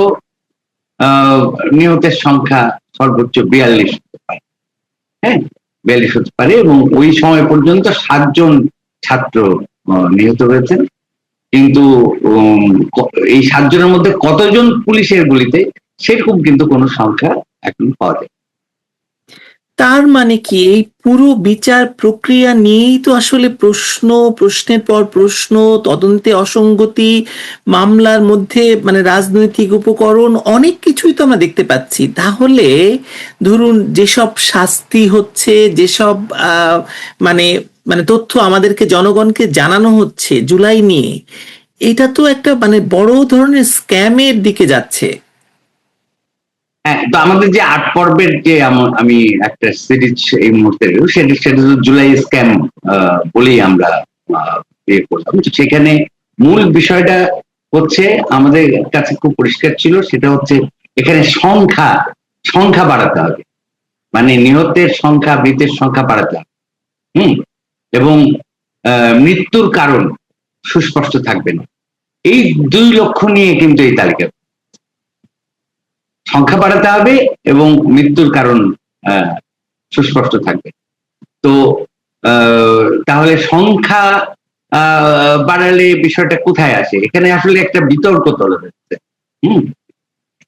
নিহতের সংখ্যা সর্বোচ্চ 42 হতে পারে। হ্যাঁ, 42 হতে পারে, এবং ওই সময় পর্যন্ত 7 জন ছাত্র নিহত হয়েছেন। কিন্তু এই 7 জনের মধ্যে কতজন পুলিশের গুলিতে, সেরকম কিন্তু কোনো সংখ্যা এখন পাওয়া যায়। তার মানে কি এই পুরো বিচার প্রক্রিয়া নিয়েই তো আসলে প্রশ্নের পর প্রশ্ন, তদন্তে অসঙ্গতি, মামলার মধ্যে মানে রাজনৈতিক উপকরণ, অনেক কিছুই তো আমরা দেখতে পাচ্ছি। তাহলে ধরুন যেসব শাস্তি হচ্ছে, যেসব মানে মানে তথ্য আমাদেরকে জনগণকে জানানো হচ্ছে জুলাই নিয়ে, এটা তো একটা মানে বড় ধরনের স্ক্যামের দিকে যাচ্ছে। হ্যাঁ, তো আমাদের যে 8 পর্বের যে আমি একটা সিরিজ এই মুহূর্তে, সেটা জুলাই স্ক্যাম বলেই আমরা ইয়ে করলাম। সেখানে মূল বিষয়টা হচ্ছে আমাদের কাছে খুব পরিষ্কার ছিল, সেটা হচ্ছে এখানে সংখ্যা বাড়াতে হবে, মানে নিহতের সংখ্যা, মৃতের সংখ্যা বাড়াতে হবে। এবং মৃত্যুর কারণ সুস্পষ্ট থাকবে না। এই 2 লক্ষ্য নিয়ে কিন্তু এই তালিকা, সংখ্যা বাড়াতে হবে এবং মৃত্যুর কারণ সুস্পষ্ট থাকবে। তো তাহলে সংখ্যা বাড়ালে বিষয়টা কোথায় আসে? এখানে আসলে একটা বিতর্ক তৈরি হচ্ছে।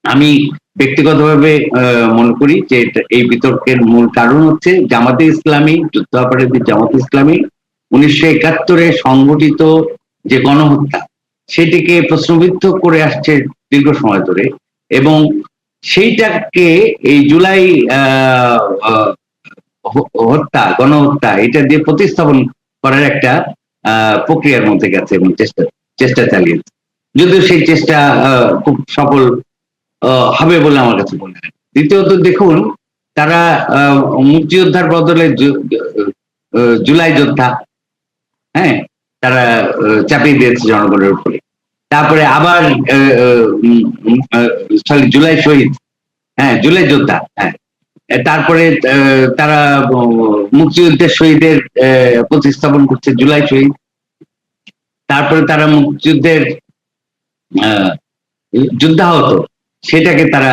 আমি ব্যক্তিগতভাবে মনে করি যে এই বিতর্কের মূল কারণ হচ্ছে জামাতে ইসলামী, যুদ্ধাপরাধী জামাতে ইসলামী 1971-এ সংগঠিত যে গণহত্যা, সেটিকে প্রশ্নবিদ্ধ করে আসছে দীর্ঘ সময় ধরে, এবং সেইটাকে এই জুলাই গণহত্যা এটা দিয়ে প্রতিস্থাপন করার একটা প্রক্রিয়ার মধ্যে গেছে এবং চেষ্টা চালিয়েছে। যদিও সেই চেষ্টা খুব সফল হবে বলে আমার কাছে মনে হয়। দ্বিতীয়ত দেখুন, তারা মুক্তিযোদ্ধার বদলে জুলাই যোদ্ধা, হ্যাঁ, তারা চাপিয়ে দিয়েছে জনগণের উপরে। তারপরে আবার জুলাই শহীদ, হ্যাঁ, জুলাই যোদ্ধা, হ্যাঁ, তারপরে তারা মুক্তিযুদ্ধের শহীদের প্রতিস্থাপন করছে জুলাই শহীদ। তারপরে তারা মুক্তিযুদ্ধের যুদ্ধাহত সেটাকে তারা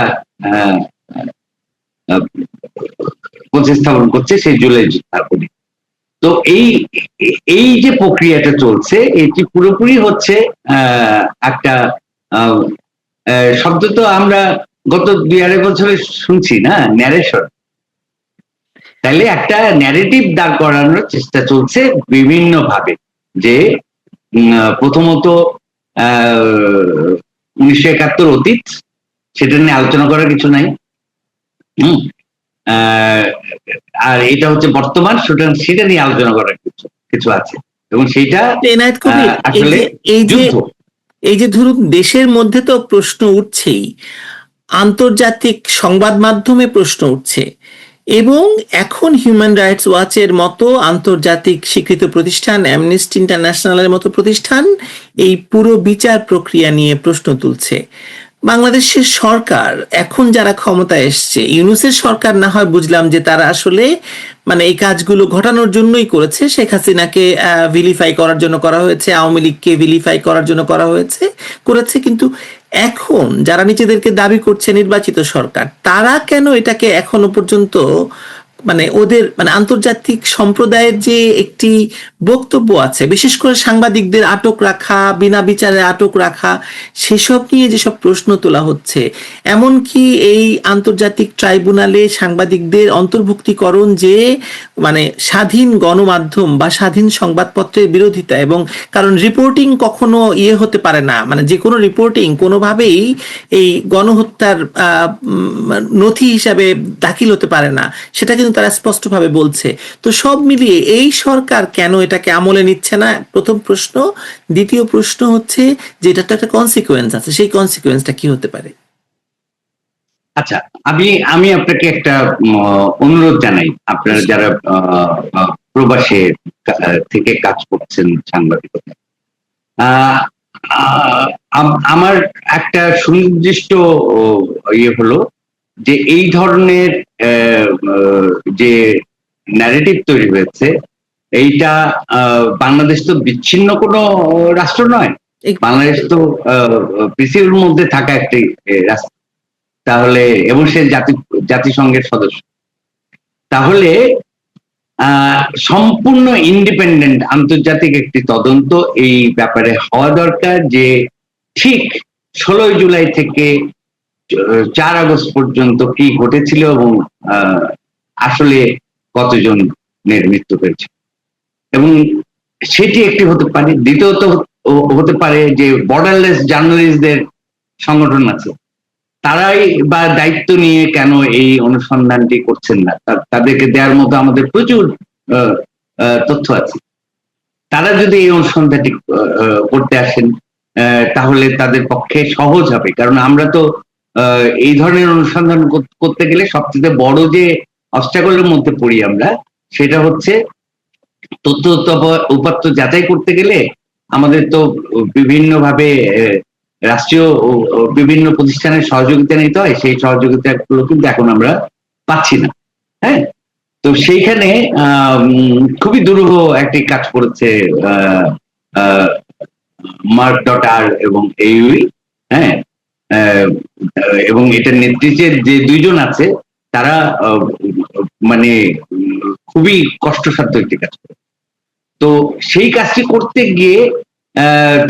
প্রতিস্থাপন করছে সেই জুলাই যুদ্ধাপনে। তো এই যে প্রক্রিয়াটা চলছে এটি পুরোপুরি হচ্ছে একটা শব্দ তো আমরা গত 2-2.5 বছরে শুনছি না, ন্যারেশন। তাহলে একটা ন্যারেটিভ দাঁড় করানোর চেষ্টা চলছে বিভিন্ন ভাবে, যে প্রথমত 1971 অতীত, সেটা নিয়ে আলোচনা করার কিছু নাই। আর এটা হচ্ছে বর্তমান, সুতরাং সেটা নিয়ে আলোচনা করার কিছু আছে, এবং সেইটা আসলে এই যে ধরুন দেশের মধ্যে তো প্রশ্ন উঠছেই, আন্তর্জাতিক সংবাদ মাধ্যমে প্রশ্ন উঠছে, এবং এখন হিউম্যান রাইটস ওয়াচের মতো আন্তর্জাতিক স্বীকৃত প্রতিষ্ঠান, অ্যামনেস্টি ইন্টারন্যাশনালের মতো প্রতিষ্ঠান এই পুরো বিচার প্রক্রিয়া নিয়ে প্রশ্ন তুলছে। বাংলাদেশের সরকার এখন যারা ক্ষমতায় এসছে, ইউনূসের সরকার না হয় বুঝলাম যে তারা আসলে মানে এই কাজগুলো ঘটানোর জন্যই করেছে, শেখ হাসিনাকে ভিলিফাই করার জন্য করা হয়েছে, আওয়ামী লীগকে ভিলিফাই করার জন্য করেছে, কিন্তু এখন যারা নিজেদেরকে দাবি করছে নির্বাচিত সরকার, তারা কেন এটাকে এখনো পর্যন্ত মানে ওদের মানে আন্তর্জাতিক সম্প্রদায়ের যে একটি বক্তব্য আছে, বিশেষ করে সাংবাদিকদের আটক রাখা, বিনা বিচারে আটক রাখা, সেসব নিয়ে যেসব প্রশ্ন তোলা হচ্ছে, এমনকি এই আন্তর্জাতিক ট্রাইব্যুনালে সাংবাদিকদের অন্তর্ভুক্তিকরণ, যে মানে স্বাধীন গণমাধ্যম বা স্বাধীন সংবাদপত্রের বিরোধিতা, এবং কারণ রিপোর্টিং কখনো হতে পারে না, মানে যে কোনো রিপোর্টিং কোনোভাবেই এই গণহত্যার নথি হিসাবে দাখিল হতে পারে না, সেটা কিন্তু তারা স্পষ্টভাবে বলছে। তো সব মিলিয়ে এই সরকার কেন এটাকে আমলে নিচ্ছে না, প্রথম প্রশ্ন। দ্বিতীয় প্রশ্ন হচ্ছে যে এটা তো একটা কনসিকুয়েন্স আছে, সেই কনসিকুয়েন্সটা কি হতে পারে? আচ্ছা, আমি আপনাকে একটা অনুরোধ জানাই, আপনারা যারা প্রবাসে থেকে কাজ করছেন সাংবাদিকতা, আমার একটা সুনির্দিষ্ট হলো যে এই ধরনের যে ন্যারেটিভ তৈরি হয়েছে, এইটা বাংলাদেশ তো বিচ্ছিন্ন কোনো রাষ্ট্র নয়, বাংলাদেশ তো পৃথিবীর মধ্যে থাকা একটি রাষ্ট্র, তাহলে এবং সে জাতিসংঘের সদস্য, তাহলে সম্পূর্ণ ইন্ডিপেন্ডেন্ট আন্তর্জাতিক একটি তদন্ত এই ব্যাপারে হওয়া দরকার, যে ঠিক 16 জুলাই থেকে 4 আগস্ট পর্যন্ত কি ঘটেছিল এবং আসলে কতজনের মৃত্যু হয়েছে, এবং সেটি একটি হতে পারে। দ্বিতীয়ত হতে পারে যে বর্ডারলেস জার্নালিস্টদের সংগঠন আছে, তারাই বা দায়িত্ব নিয়ে কেন এই অনুসন্ধানটি করছেন না, তাদেরকে দেওয়ার মতো আমাদের প্রচুর তথ্য আছে। তারা যদি এই অনুসন্ধানটি করতে আসেন তাহলে তাদের পক্ষে সহজ হবে, কারণ আমরা তো এই ধরনের অনুসন্ধান করতে গেলে সবচেয়ে বড় যে অবস্টাকলের মধ্যে পড়ি আমরা, সেটা হচ্ছে তথ্য উপাত্ত যাচাই করতে গেলে আমাদের তো বিভিন্নভাবে রাষ্ট্রীয় বিভিন্ন প্রতিষ্ঠানের সহযোগিতা নিতে হয়, সেই সহযোগিতাগুলো কিন্তু এখন আমরা পাচ্ছি না। হ্যাঁ, তো সেইখানে খুবই দুরূহ একটি কাজ করেছে mark.r এবং AUE, হ্যাঁ, এবং এটার নেতৃত্বে যে 2 জন আছে তারা মানে খুবই কষ্টসাধ্য একটি কাজ করে। তো সেই কাজটি করতে গিয়ে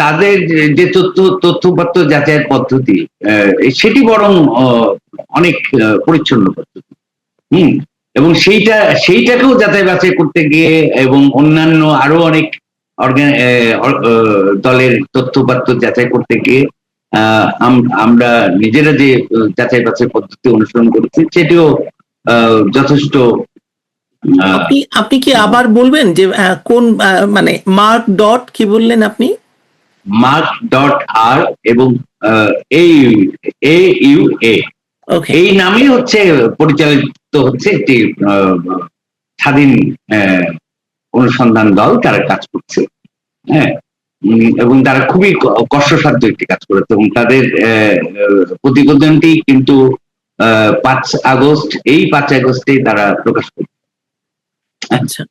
তাদের যে তথ্যপত্র যাচাইয়ের পদ্ধতি, সেটি বরং অনেক পরিচ্ছন্ন পদ্ধতি, এবং সেইটাকেও যাচাই বাছাই করতে গিয়ে এবং অন্যান্য আরো অনেক দলের তথ্যপত্র যাচাই করতে গিয়ে আমরা নিজেরা যে যাচাই বাছাই পদ্ধতি অনুসরণ করেছি সেটিও যথেষ্ট। আপনি কি আবার বলবেন যে কোন মানে মার্ক ডট কি বললেন আপনি? mark.r এবং AUA, এই নামই হচ্ছে পরিচালিত হচ্ছে একটি স্বাধীন অনুসন্ধান দল, তারা কাজ করছে। হ্যাঁ, এবং তারা খুবই কষ্টসাধ্য একটি কাজ করেছে, এবং তাদের প্রতিবেদনটি কিন্তু 5 আগস্টেই তারা প্রকাশ করছে। আচ্ছা,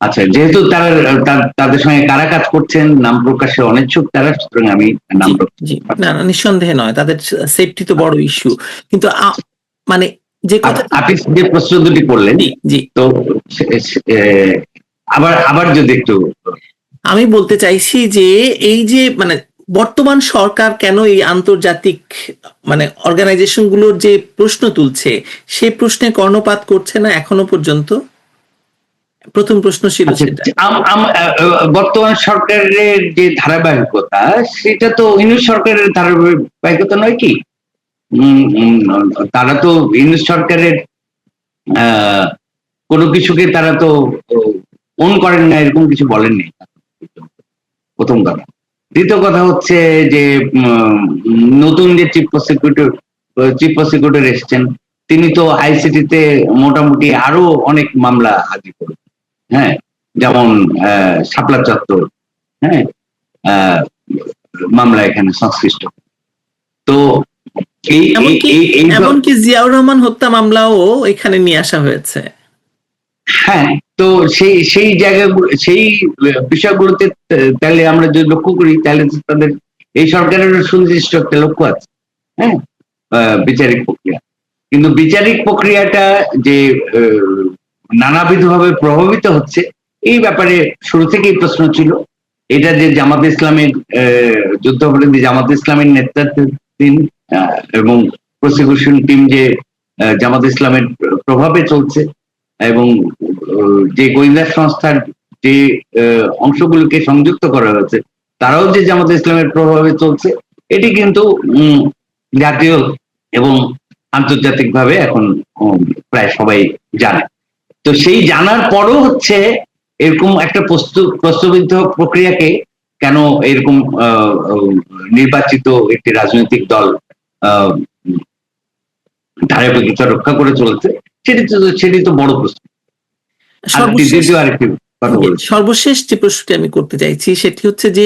আচ্ছা, যেহেতু তাদের সঙ্গে কারা কাজ করছেন নাম প্রকাশে অনিচ্ছুক তারা, সুতরাং আমি নাম জি, না না, নিঃসন্দেহে নয়, তাদের সেফটি তো বড় ইস্যু, কিন্তু মানে যে কথা আপনি যে প্রশ্ন দুটি করলেন, জি জি, তো আবার যদি একটু আমি বলতে চাইছি যে এই যে মানে বর্তমান সরকার কেন এই আন্তর্জাতিক মানে অর্গানাইজেশন গুলোর যে প্রশ্ন তুলছে সেই প্রশ্নে কর্ণপাত করছে না এখনো পর্যন্ত? প্রথম প্রশ্ন ছিল সেটা। বর্তমান সরকারের যে ধারাবাহিকতা, সেটা তো ইউনিট সরকারের ধারাবাহিকতা নয় কি? তারা তো ইউনিট সরকারের কোনো কিছুকে তারা তো অন করেন না, এরকম কিছু বলেননি, প্রথম কথা। দ্বিতীয় কথা হচ্ছে যে নতুন যে চিফ প্রসিকিউটর এসছেন, তিনি তো আইসিটিতে মোটামুটি আরো অনেক মামলা হাজির করেছেন। হ্যাঁ, যেমন শাপলা চত্বর, হ্যাঁ, মামলা এখানে সংশ্লিষ্ট। তো এমনকি জিয়াউর রহমান হত্যা মামলাও এখানে নিয়ে আসা হয়েছে। হ্যাঁ, তো সেই জায়গাগুলো, সেই বিষয়গুলোতে তাহলে আমরা যদি লক্ষ্য করি, তাহলে তাদের এই সরকারের সুনির্দিষ্ট একটা লক্ষ্য আছে, হ্যাঁ, বিচারিক প্রক্রিয়া। কিন্তু বিচারিক প্রক্রিয়াটা যে নানাবিধভাবে প্রভাবিত হচ্ছে, এই ব্যাপারে শুরু থেকেই প্রশ্ন ছিল। এটা যে জামাত ইসলামের যুদ্ধাপরাধী জামাত ইসলামের নেতৃত্বাধীন এবং প্রসিকিউশন টিম যে জামাত ইসলামের প্রভাবে চলছে, এবং যে গোয়েন্দা সংস্থার যে অংশগুলোকে সংযুক্ত করা হয়েছে তারাও যে জামাত ইসলামের প্রভাবে চলছে, এটি কিন্তু জাতীয় এবং আন্তর্জাতিকভাবে এখন প্রায় সবাই জানে। তো সেই জানার পরও হচ্ছে এরকম একটা প্রস্তাবিত প্রক্রিয়াকে কেন এরকম নির্বাচিত একটি রাজনৈতিক দল ধারাবাহিকতা রক্ষা করে চলছে, সেটি তো বড় প্রশ্ন। সর্বশেষ যে প্রশ্নটি আমি করতে চাইছি সেটি হচ্ছে যে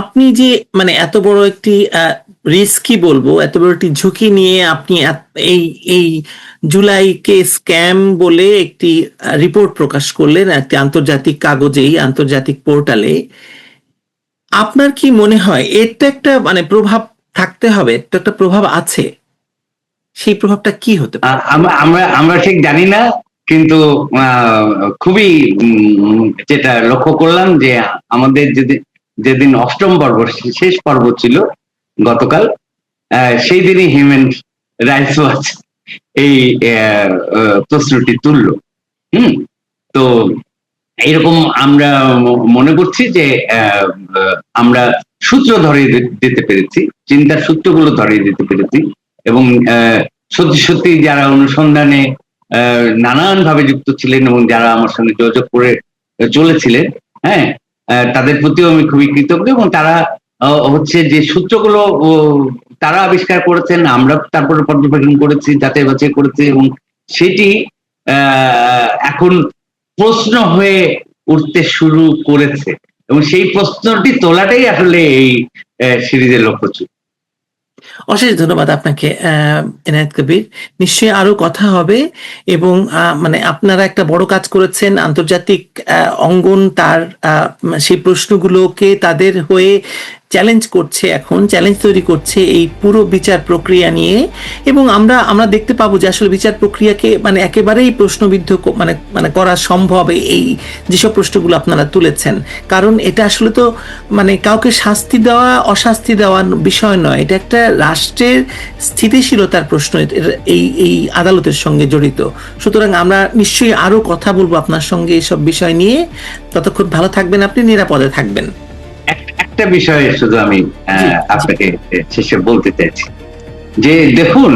আপনি যে মানে এত বড় একটি রিস্কি বলবো, এত বড় একটি ঝুঁকি নিয়ে আপনি এই এই জুলাইকে স্ক্যাম বলে একটি রিপোর্ট প্রকাশ করলেন একটি আন্তর্জাতিক কাগজেই, আন্তর্জাতিক পোর্টালে, আপনার কি মনে হয় এর একটা মানে প্রভাব থাকতে হবে, একটা প্রভাব আছে, সেই প্রভাবটা কি হতে পারে? আমরা ঠিক জানি না, কিন্তু খুবই যেটা লক্ষ্য করলাম যে আমাদের যেদিন অষ্টম পর্ব, শেষ পর্ব ছিল গতকাল, সেই দিনই হিউম্যান রাইটস ওয়াচ এই প্রশ্নটি তুলল। তো এরকম আমরা মনে করছি যে আমরা সূত্র ধরিয়ে দিতে পেরেছি, চিন্তার সূত্রগুলো ধরিয়ে দিতে পেরেছি, এবং সত্যি সত্যি যারা অনুসন্ধানে নানান ভাবে যুক্ত ছিলেন এবং যারা আমার সঙ্গে যোগাযোগ করে চলেছিলেন, হ্যাঁ, তাদের প্রতিও আমি খুবই কৃতজ্ঞ। এবং তারা হচ্ছে যে সূত্রগুলো তারা আবিষ্কার করেছেন, আমরা তারপরে পর্যবেক্ষণ করেছি, যাচাই বাছাই করেছি, এবং সেটি এখন প্রশ্ন হয়ে উঠতে শুরু করেছে, এবং সেই প্রশ্নটি তোলাটাই আসলে এই সিরিজের লক্ষ্য ছিল। অশেষ ধন্যবাদ আপনাকে এনায়েত কবির, নিশ্চয়ই আরো কথা হবে, এবং মানে আপনারা একটা বড় কাজ করেছেন, আন্তর্জাতিক অঙ্গন তার সেই প্রশ্নগুলোকে তাদের হয়ে চ্যালেঞ্জ করছে, এখন চ্যালেঞ্জ তৈরি করছে এই পুরো বিচার প্রক্রিয়া নিয়ে, এবং আমরা দেখতে পাবো যে আসলে বিচার প্রক্রিয়াকে মানে একেবারেই প্রশ্নবিদ্ধ মানে মানে করা সম্ভব এই যেসব প্রশ্নগুলো আপনারা তুলেছেন। কারণ এটা আসলে তো মানে কাউকে শাস্তি দেওয়া অশাস্তি দেওয়ার বিষয় নয়, এটা একটা রাষ্ট্রের স্থিতিশীলতার প্রশ্ন এই আদালতের সঙ্গে জড়িত। সুতরাং আমরা নিশ্চয়ই আরো কথা বলবো আপনার সঙ্গে এইসব বিষয় নিয়ে। ততক্ষণ ভালো থাকবেন, আপনি নিরাপদে থাকবেন। একটা বিষয়ে শুধু আমি আপনাকে শেষে বলতে চাইছি যে দেখুন,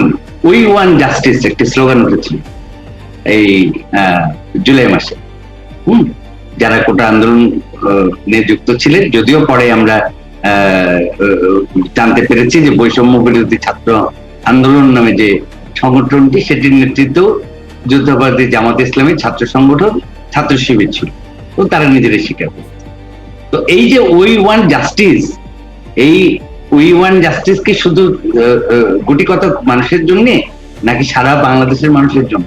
উই ওয়ান্ট জাস্টিস একটি স্লোগান উঠেছিল এই জুলাই মাসে, যারা কোটা আন্দোলন যুক্ত ছিলেন, যদিও পরে আমরা জানতে পেরেছি যে বৈষম্য বিরোধী ছাত্র আন্দোলন নামে যে সংগঠনটি, সেটির নেতৃত্ব যুদ্ধাপরাধী জামাত ইসলামী ছাত্র সংগঠন, ছাত্র শিবির ছিল, তো তারা নিজেরাই স্বীকার করে। তো এই যে উই ওয়ান্ট জাস্টিস, এই উই ওয়ান্ট জাস্টিস কি শুধু গুটি কতক মানুষের জন্য, নাকি সারা বাংলাদেশের মানুষের জন্য?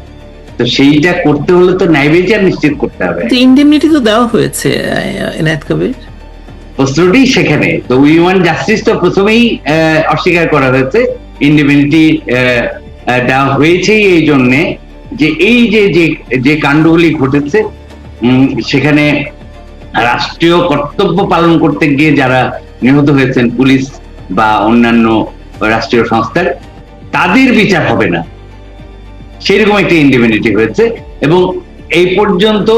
তো সেইটা করতে হলে তো ন্যায় বিচার নিশ্চিত করতে হবে। ইনডেমনিটি তো দেওয়া হয়েছে এনায়েত কবির। প্রশ্নটি সেখানে তো উই ওয়ান্ট জাস্টিস তো প্রথমেই অস্বীকার করা হয়েছে। ইন্ডিপেন্ডেন্টি দেওয়া হয়েছে এই জন্যে যে এই যে কাণ্ডগুলি ঘটেছে সেখানে রাষ্ট্রীয় কর্তব্য পালন করতে গিয়ে যারা নিহত হয়েছেন, পুলিশ বা অন্যান্য রাষ্ট্রীয় সংস্থার, তাদের বিচার হবে না, সেরকম একটি ইন্ডিপেন্ডেন্টি হয়েছে। এবং এই পর্যন্ত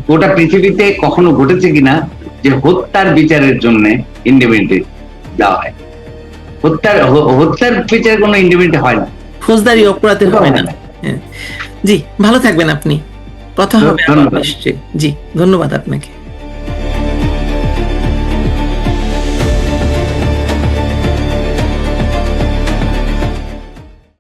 গোটা পৃথিবীতে কখনো ঘটেছে কিনা যে হত্যার বিচারের জন্য ইন্ডিপেন্ডেন্ট দেওয়া হয়? হত্যার বিচারের কোনো ইন্ডিপেন্ডেন্ট হয় না, ফৌজদারি অপরাধের হয় না। জি, ভালো থাকবেন আপনি, কথা হবে আবার নিশ্চয়ই। জি, ধন্যবাদ আপনাকে।